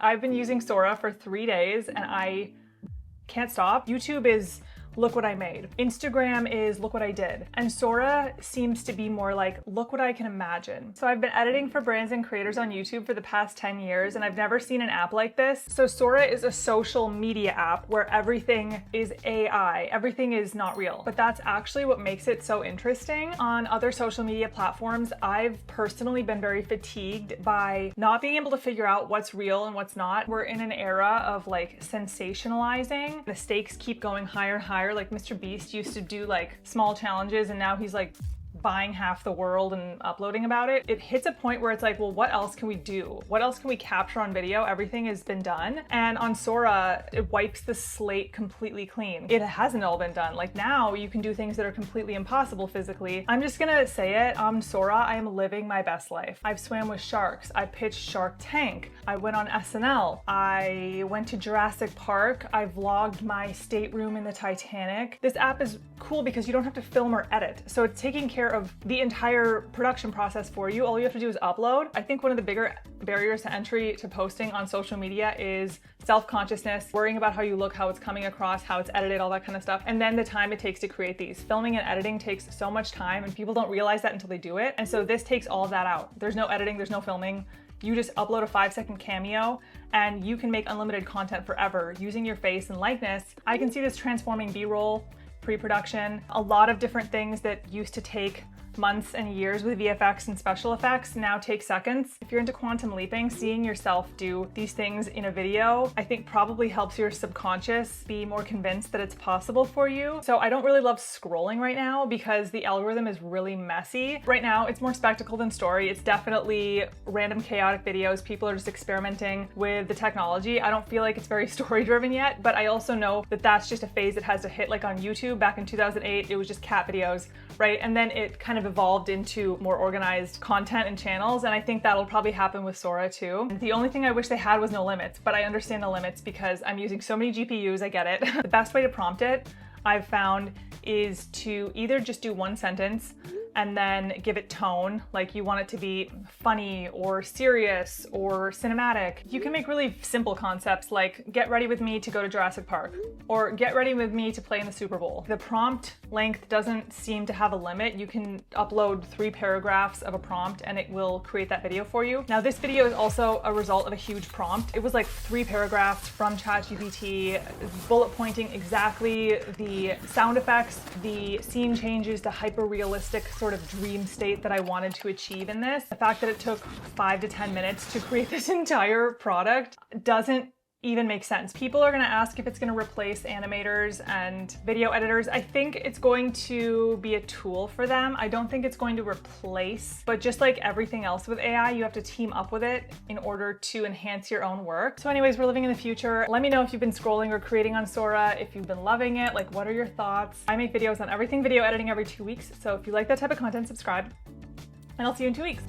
I've been using Sora for 3 days and I can't stop. YouTube is look what I made. Instagram is look what I did. And Sora seems to be more like, look what I can imagine. So I've been editing for brands and creators on YouTube for the past 10 years and I've never seen an app like this. So Sora is a social media app where everything is AI. Everything is not real. But that's actually what makes it so interesting. On other social media platforms, I've personally been very fatigued by not being able to figure out what's real and what's not. We're in an era of like sensationalizing. The stakes keep going higher and higher. Like Mr. Beast used to do like small challenges and now he's like buying half the world and uploading about it. It hits a point where it's like, well, what else can we do? What else can we capture on video? Everything has been done. And on Sora, it wipes the slate completely clean. It hasn't all been done. Like now you can do things that are completely impossible physically. I'm just gonna say it, on Sora, I am living my best life. I've swam with sharks. I pitched Shark Tank. I went on SNL. I went to Jurassic Park. I vlogged my stateroom in the Titanic. This app is cool because you don't have to film or edit. So it's taking care of the entire production process for you. All you have to do is upload. I think one of the bigger barriers to entry to posting on social media is self-consciousness, worrying about how you look, how it's coming across, how it's edited, all that kind of stuff. And then the time it takes to create these. Filming and editing takes so much time and people don't realize that until they do it. And so this takes all of that out. There's no editing, there's no filming. You just upload a 5-second cameo and you can make unlimited content forever using your face and likeness. I can see this transforming B-roll, pre-production, a lot of different things that used to take months and years with VFX and special effects now take seconds. If you're into quantum leaping, seeing yourself do these things in a video, I think probably helps your subconscious be more convinced that it's possible for you. So I don't really love scrolling right now because the algorithm is really messy. Right now, it's more spectacle than story. It's definitely random chaotic videos. People are just experimenting with the technology. I don't feel like it's very story driven yet, but I also know that that's just a phase that has to hit. Like on YouTube back in 2008, it was just cat videos, right? And then it kind of evolved into more organized content and channels, and I think that'll probably happen with Sora too. The only thing I wish they had was no limits, but I understand the limits because I'm using so many GPUs, I get it. The best way to prompt it, I've found, is to either just do one sentence and then give it tone, like you want it to be funny or serious or cinematic. You can make really simple concepts like get ready with me to go to Jurassic Park or get ready with me to play in the Super Bowl. The prompt length doesn't seem to have a limit. You can upload 3 paragraphs of a prompt and it will create that video for you. Now this video is also a result of a huge prompt. It was like 3 paragraphs from ChatGPT, bullet pointing exactly the sound effects, the scene changes, the hyper-realistic sort of dream state that I wanted to achieve in this. The fact that it took 5 to 10 minutes to create this entire product doesn't even make sense. People are gonna ask if it's gonna replace animators and video editors. I think it's going to be a tool for them. I don't think it's going to replace, but just like everything else with AI, you have to team up with it in order to enhance your own work. So anyways, we're living in the future. Let me know if you've been scrolling or creating on Sora, if you've been loving it, like what are your thoughts? I make videos on everything video editing every 2 weeks. So if you like that type of content, subscribe and I'll see you in 2 weeks.